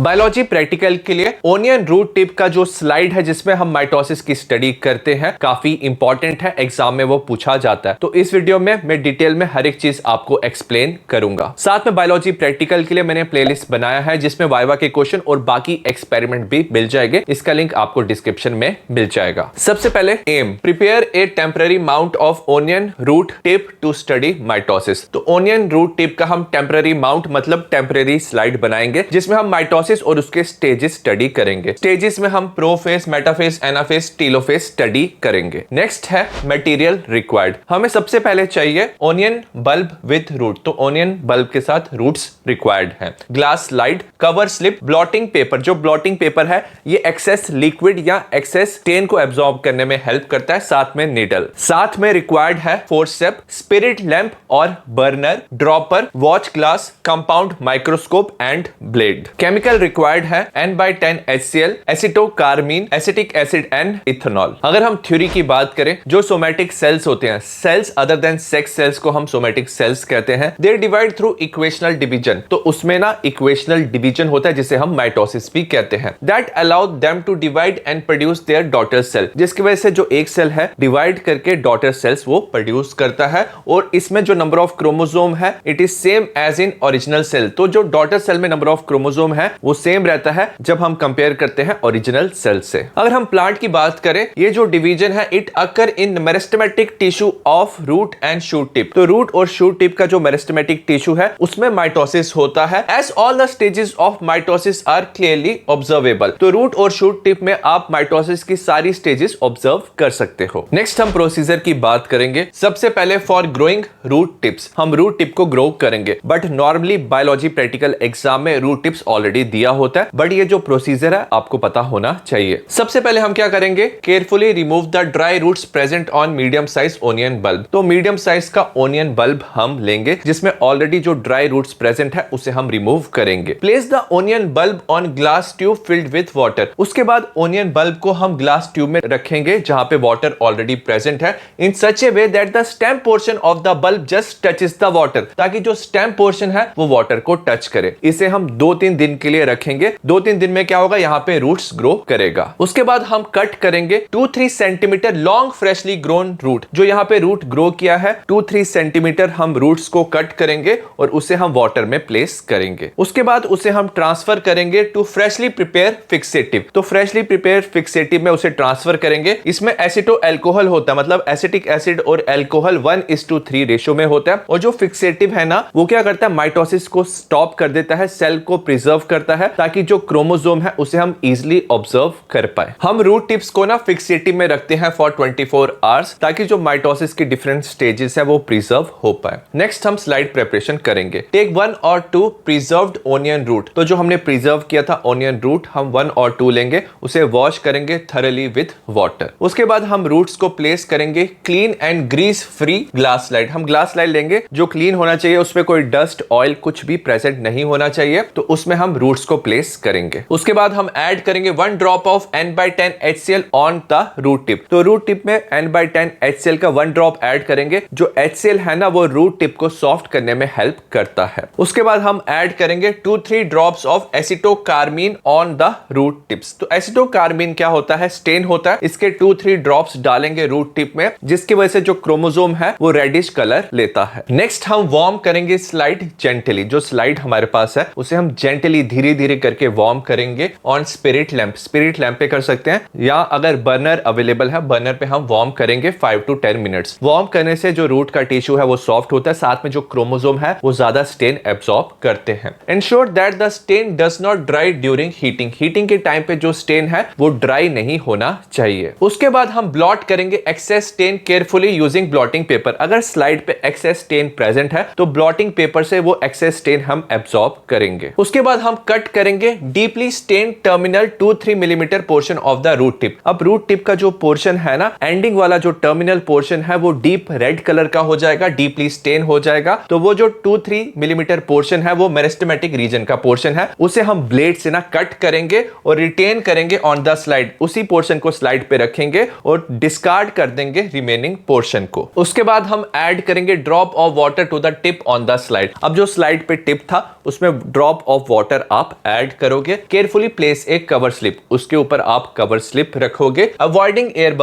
Biology practical के लिए onion root tip का जो स्लाइड है जिसमें हम माइटोसिस की स्टडी करते हैं काफी इंपॉर्टेंट है, एग्जाम में वो पूछा जाता है। तो इस वीडियो में मैं डिटेल में हर एक चीज आपको एक्सप्लेन करूंगा। साथ में बायोलॉजी प्रैक्टिकल के लिए मैंने प्लेलिस्ट बनाया है जिसमें वाइवा के क्वेश्चन और बाकी एक्सपेरिमेंट भी मिल जाएंगे। इसका लिंक आपको डिस्क्रिप्शन में मिल जाएगा। सबसे पहले aim, prepare a temporary mount of onion root tip to study mitosis. तो ओनियन रूट टिप का हम टेम्पररी माउंट मतलब टेम्पररी स्लाइड बनाएंगे जिसमें हम माइटोसिस और उसके स्टेजेस स्टडी करेंगे। स्टेजेस में हम prophase, metaphase, anaphase, telophase study करेंगे। नेक्स्ट है मटेरियल रिक्वायर्ड। हमें सबसे पहले चाहिए ओनियन बल्ब विद रूट। तो ओनियन बल्ब के साथ रूट्स रिक्वायर्ड है। Glass slide, cover slip, blotting paper. जो ब्लॉटिंग पेपर है ये एक्सेस लिक्विड या एक्सेस स्टेन को एब्जॉर्ब करने में हेल्प करता है। साथ में नीडल। साथ में रिक्वायर्ड है फोर्सेप, स्पिरिट लैंप और burner, dropper, watch glass, compound microscope and blade. Chemical required है N/10 HCl, acetocarmine, acetic acid and ethanol. अगर हम थ्योरी की बात करें, जो सोमैटिक सेल्स होते हैं, cells other than sex cells को हम सोमैटिक सेल्स कहते हैं। They divide through equational division. तो उसमें ना इक्वेशनल डिवीजन होता है जिसे हम माइटोसिस भी कहते हैं। That allow them to divide and produce their daughter cell. जिसकी वजह से जो एक सेल है डिवाइड करके डॉटर सेल्स वो प्रोड्यूस करता है। और इसमें जो नंबर ऑफ क्रोमोसोम है it is same as in original cell. तो जो डॉटर सेल में नंबर ऑफ क्रोमोसोम है वो सेम रहता है जब हम कंपेयर करते हैं ओरिजिनल सेल से। अगर हम प्लांट की बात करें, ये जो डिवीजन है it occur in meristematic tissue of root and shoot tip. तो रूट और शूट टिप का जो मेरिस्टेमेटिक टिश्यू है उसमें माइटोसिस होता है। As all the stages of mitosis are clearly observable. तो रूट और शूट टिप में आप माइटोसिस की सारी स्टेजेस ऑब्जर्व कर सकते हो। नेक्स्ट हम प्रोसीजर की बात करेंगे। सबसे पहले फॉर ग्रोइंग रूट टिप्स, हम रूट टिप को ग्रो करेंगे। But normally biology practical exam में रूट टिप्स ऑलरेडी दिया होता है, बट ये जो प्रोसीजर है आपको पता होना चाहिए। सबसे पहले हम क्या करेंगे, carefully remove the dry roots present on medium size onion bulb. तो मीडियम साइज का ओनियन बल्ब हम लेंगे जिसमें ऑलरेडी जो ड्राई रूट्स प्रेजेंट है उसे हम रिमूव करेंगे। Place the onion bulb on glass tube filled with water. उसके बाद ओनियन बल्ब को हम ग्लास ट्यूब में रखेंगे जहां पे वाटर ऑलरेडी प्रेजेंट है, in such a way that the stem portion of the bulb just touches the water. ताकि जो स्टेम पोर्शन है वो वाटर को टच करे। इसे हम 2-3 दिन के लिए रखेंगे। 2-3 दिन में क्या होगा, यहाँ पे रूट्स ग्रो करेगा। उसके बाद हम कट करेंगे 2-3 centimetre long freshly grown root. जो यहाँ पे रूट ग्रो किया है 2-3 सेंटीमीटर हम रूट्स को कट करेंगे और उसे हम वाटर में प्लेस करेंगे। उसके बाद उसे हम ट्रांसफर करेंगे टू फ्रेशली प्रिपेयर फिक्सेटिव। तो फ्रेशली प्रिपेयर फिक्सेटिव में उसे ट्रांसफर करेंगे। इसमें एसिटो एल्कोहल होता है, मतलब एसिटिक एसिड और एल्कोहल 1:3 रेशियो में होता है। और जो फिक्सेटिव है ना वो क्या करता है, माइटोसिस को स्टॉप कर देता है, सेल को प्रिजर्व करता है ताकि जो क्रोमोसोम है उसे हम इजिली ऑब्जर्व कर पाए। हम रूट टिप्स को ना फिक्सेटिव में रखते हैं फॉर 24 आवर्स ताकि जो माइटोसिस की डिफरेंट स्टेजेस है वो प्रिजर्व हो पाए। नेक्स्ट हम स्लाइड प्रिपरेशन करेंगे। Take 1 or 2 preserved onion root. तो जो हमने प्रिजर्व किया था ओनियन रूट हम 1 or 2 लेंगे, उसे वॉश करेंगे थरली विद वाटर। उसके बाद हम रूट्स को प्लेस करेंगे clean and grease free glass slide. हम ग्लास स्लाइड लेंगे जो क्लीन होना चाहिए, उसमें कोई डस्ट, ऑयल कुछ भी प्रेजेंट नहीं होना चाहिए। तो उसमें हम रूट्स को प्लेस करेंगे। उसके बाद हम ऐड करेंगे 1 drop of N/10 HCl on the root tip. तो रूट टिप में N/10 HCl का 1 ड्रॉप ऐड करेंगे। जो HCl है ना वो रूट टिप को सॉफ्ट करने में हेल्प करता है। उसके बाद हम ऐड करेंगे 2-3 drops of acetocarmine on the root tips. तो एसिटोकार्मीन क्या होता है, स्टेन होता है। इसके 2-3 ड्रॉप्स डालेंगे रूट टिप में जिसकी वजह से जो क्रोमोसोम है वो रेडिश कलर लेता है। नेक्स्ट हम वार्म करेंगे स्लाइड जेंटली। जो स्लाइड हमारे पास है उसे हम जेंटली धीरे धीरे करके वार्म करेंगे on spirit lamp. Spirit lamp पे कर सकते हैं या अगर बर्नर अवेलेबल है बर्नर पे हम वार्म करेंगे 5 to 10 मिनट्स। वार्म करने से जो रूट का टिश्यू है वो सॉफ्ट होता है, साथ में जो क्रोमोसोम है वो ज्यादा स्टेन एब्सॉर्ब करते हैं। Ensure that the stain does not dry during heating. Heating के टाइम पे जो स्टेन है वो ड्राई नहीं होना चाहिए। उसके बाद हम ब्लॉट करेंगे excess stain carefully using blotting paper. अगर स्लाइड पे एक्सेस स्टेन प्रेजेंट है तो ब्लॉटिंग पेपर से वो एक्सेस स्टेन हम एब्सॉर्ब करेंगे। उसके बाद हम कट करेंगे deeply stain terminal 2-3 millimetre portion of the root tip. अब रूट टिप का जो पोर्शन है ना, एंडिंग वाला जो टर्मिनल पोर्शन है वो डीप रेड कलर का हो जाएगा, डीपली स्टेन हो जाएगा। तो वो जो 2-3 मिलीमीटर पोर्शन है वो मेरिस्टेमेटिक रीजन का पोर्शन है, उसे हम ब्लेड से ना कट करेंगे और रिटेन करेंगे ऑन द स्लाइड। उसी पोर्शन को स्लाइड पे रखेंगे और डिस्कार्ड कर देंगे रिमेनिंग पोर्शन को। उसके बाद हम ऐड करेंगे drop of water to the tip on the slide. अब जो स्लाइड पे टिप था उसमें ड्रॉप ऑफ वाटर आप आप ऐड करोगे। Carefully place A cover slip, उसके ऊपर आप कवर स्लिप रखोगे। अवॉइडिंग एयर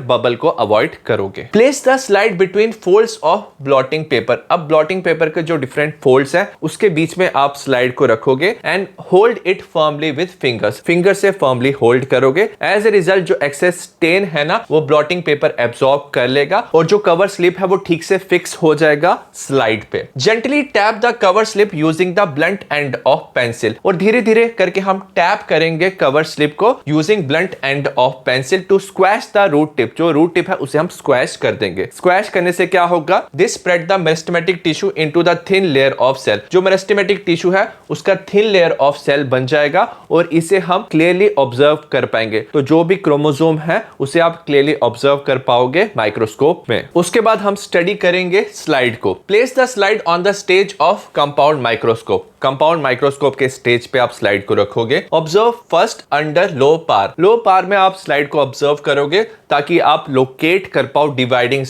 बबल को अवॉइड करोगे। Place the slide between folds of blotting paper, अब ब्लॉटिंग पेपर के जो डिफरेंट फोल्ड्स हैं उसके बीच में आप स्लाइड को रखोगे and hold it firmly with fingers, finger से फर्मली होल्ड करोगे। एज ए रिजल्ट जो एक्सेस स्टेन है ना वो ब्लॉटिंग पेपर एब्सॉर्ब कर लेगा और जो कवर स्लिप है वो ठीक से फिक्स हो जाएगा स्लाइड पे। Gently tap the cover slip using the blunt end of pencil, और धीरे धीरे करके हम टैप करेंगे कवर स्लिप को using blunt end of pencil to squash the root tip, जो रूट टिप है उसे हम स्क्वैश कर देंगे। स्क्वैश करने से क्या होगा, this spread the meristematic tissue into the thin layer of cell, जो मेरिस्टेमेटिक टिश्यू है उसका थिन लेयर ऑफ सेल बन जाएगा और इसे हम क्लियरली ऑब्जर्व कर पाएंगे। तो जो भी क्रोमोसोम है उसे आप क्लियरली ऑब्जर्व कर पाओगे माइक्रोस्कोप में। उसके बाद हम स्टडी करेंगे स्लाइड को। Place the slide on the stage of compound microscope, compound microscope के स्टेज पे आप स्लाइड को रखोगे। ऑब्जर्व फर्स्ट अंडर लो पार, लो पार में आप स्लाइड को ऑब्जर्व करोगे ताकि आप लोकेट कर पाओ डिवाइडिंग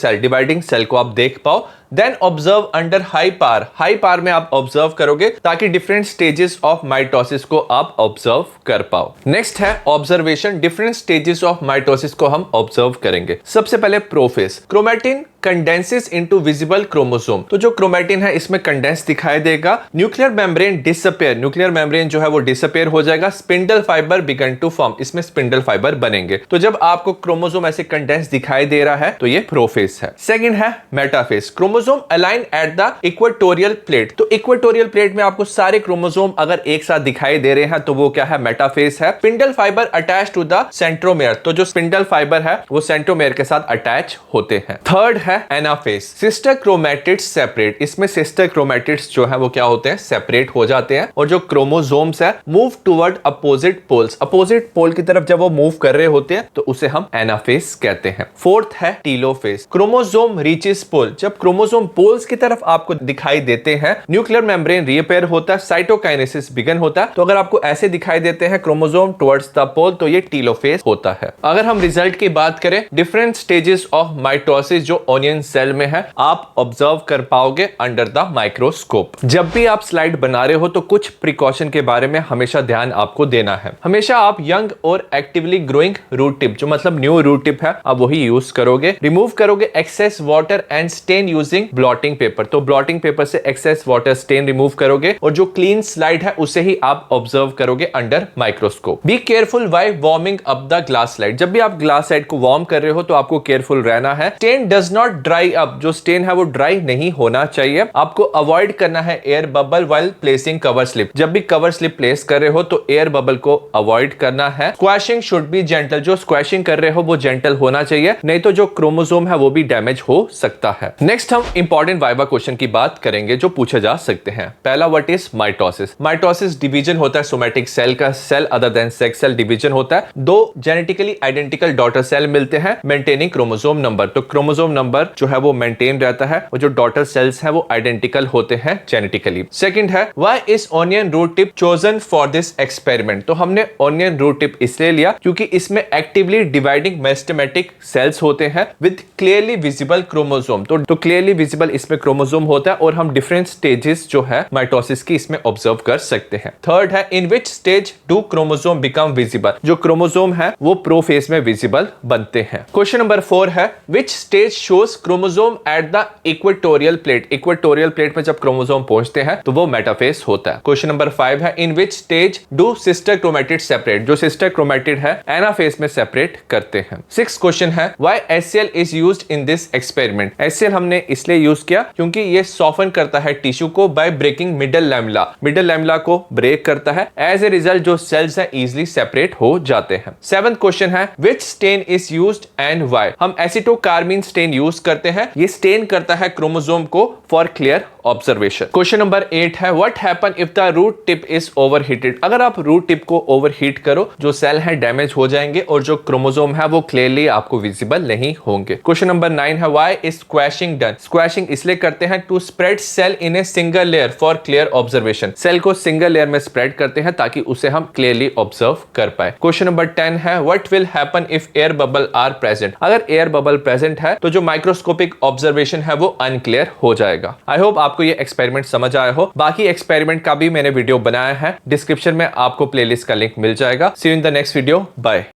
सेल को आप देख पाओ। देन ऑब्जर्व अंडर हाई पार, हाई पार में आप ऑब्जर्व करोगे ताकि डिफरेंट स्टेजेस ऑफ माइटोसिस को आप ऑब्जर्व कर पाओ। नेक्स्ट है observation, different stages of mitosis को हम ऑब्जर्व करेंगे। सबसे पहले prophase, chromatin condenses into visible chromosome, तो जो क्रोमैटिन है इसमें कंडेंस दिखाई देगा। Nuclear membrane disappear, nuclear membrane जो है वो डिसअपियर हो जाएगा। Spindle fibre begin to form, इसमें स्पिंडल फाइबर बनेंगे। तो जब आपको क्रोमोसोम ऐसे कंडेंस दिखाई दे रहा है तो ये प्रोफेज है। सेकंड है metaphase, chromosome align at the equatorial plate, तो इक्वेटोरियल प्लेट में आपको सारे क्रोमोसोम अगर एक साथ दिखाई दे रहे हैं तो वो क्या है, मेटाफेज है। Spindle fibre attach to the centromere, तो जो स्पिंडल फाइबर है वो सेंट्रोमेयर के साथ अटैच होते हैं। थर्ड है एनाफेज, सिस्टर क्रोमैटिड्स सेपरेट, इसमें सिस्टर क्रोमैटिड्स जो है वो क्या होते हैं, सेपरेट हो जाते हैं और जो क्रोमोसोम्स है move toward opposite poles, opposite pole की तरफ जब वो मूव कर रहे होते हैं तो उसे हम एनाफेज कहते हैं। फोर्थ है टीलोफेज, क्रोमोसोम रीचेस पोल, जब क्रोमोसोम पोल्स की तरफ आपको दिखाई देते हैं न्यूक्लियर मेम्ब्रेन रिपेयर होता है, साइटोकाइनेसिस बिगन होता है। तो अगर आपको ऐसे दिखाई देते हैं क्रोमोसोम टुवर्ड्स द पोल तो ये टीलोफेज होता है। अगर हम रिजल्ट की बात करें, डिफरेंट स्टेजेस ऑफ माइटोसिस जो ओनियन सेल में है आप ऑब्जर्व कर पाओगे अंडर द माइक्रोस्कोप। जब भी आप स्लाइड बना रहे हो तो कुछ प्रिकॉशन के बारे में हमेशा ध्यान आपको देना है। हमेशा आप यंग और एक्टिवली ग्रोइंग रूट टिप, जो मतलब न्यू रूट टिप है, आप वही यूज करोगे। रिमूव करोगे excess water and stain using blotting paper, तो ब्लॉटिंग पेपर से एक्सेस वाटर स्टेन रिमूव करोगे और जो क्लीन स्लाइड है उसे ही आप ऑब्जर्व करोगे under microscope. Be careful while warming up the glass slide, जब भी आप ग्लास स्लाइड को वार्म कर रहे हो तो आपको केयरफुल रहना है। Stain does not dry up, जो स्टेन है वो ड्राई नहीं होना चाहिए। आपको अवॉइड करना है air bubble while placing cover slip, जब भी कवर स्लिप प्लेस कर रहे हो तो एयर बबल को अवॉइड करना है। स्क्वैशिंग शुड बी जेंटल, जो स्क्वैशिंग कर रहे हो वो जेंटल होना चाहिए, नहीं तो जो क्रोमोसोम है वो भी डैमेज हो सकता है। नेक्स्ट हम इंपॉर्टेंट वाइवा क्वेश्चन की बात करेंगे जो पूछे जा सकते हैं। पहला, what is mitosis? Mitosis division होता है सोमैटिक सेल का, cell other than sex cell division होता है। दो जेनेटिकली आइडेंटिकल डॉटर सेल मिलते हैं मेंटेनिंग क्रोमोसोम नंबर, तो क्रोमोसोम नंबर जो है वो मेंटेन रहता है और जो डॉटर सेल्स है वो आइडेंटिकल होते हैं जेनेटिकली। सेकंड है, why is onion root tip chosen for this experiment? तो हमने ओनियन रूट टिप इसलिए लिया क्योंकि इसमें एक्टिवली डिवाइडिंग मेरिस्टेमेटिक सेल्स होते हैं विद क्लियरली विजिबल क्रोमोसोम, तो क्लियरली विजिबल इसमें क्रोमोसोम होता है और हम डिफरेंट स्टेजेस जो है माइटोसिस की इसमें ऑब्जर्व कर सकते हैं। थर्ड है, in which stage do chromosome become visible? जो क्रोमोसोम है वो प्रोफेज में विजिबल बनते हैं। क्वेश्चन नंबर 4 है, which stage shows chromosome at the equatorial plate? Equatorial plate में जब क्रोमोसोम पहुंचते हैं तो वो मेटाफेज होता है। क्वेश्चन नंबर 5 है, in which stage do sister chromatid separate? जो सिस्टर क्रोमैटिड है एनाफेज में सेपरेट करते हैं। 6th क्वेश्चन है, why HCl is used in this experiment? HCl हमने इसलिए यूज किया क्योंकि ये सॉफन करता है टिश्यू को by breaking middle lamella, middle lamella को ब्रेक करता है। एज ए रिजल्ट जो सेल्स है इजिली सेपरेट हो जाते हैं। 7th क्वेश्चन है, which stain is used and why? हम एसिटोकार्बिन स्टेन यूज करते हैं, ये स्टेन करता है क्रोमोसोम को for clear observation. Question number 8 है, what happen if the root tip is overheated? अगर आप रूट टिप को ओवरहीट करो जो सेल है डैमेज हो जाएंगे और जो क्रोमोसोम है वो क्लियरली आपको विजिबल नहीं होंगे। क्वेश्चन नंबर 9 है, why is squashing done? Squashing इसलिए करते हैं to spread cell in a single layer for clear observation, cell को सिंगल लेयर में स्प्रेड करते हैं ताकि उसे हम क्लियरली ऑब्जर्व कर पाए। क्वेश्चन नंबर 10 है, what will happen if air bubble are present? अगर एयर बबल प्रेजेंट है तो जो माइक्रोस्कोपिक ऑब्जर्वेशन है वो अनक्लियर हो जाएगा। आई होप आपको ये एक्सपेरिमेंट समझ आया हो। बाकी एक्सपेरिमेंट का भी मैंने वीडियो बनाया है, डिस्क्रिप्शन में आपको प्लेलिस्ट का लिंक मिल जाएगा। See you in the next video, bye.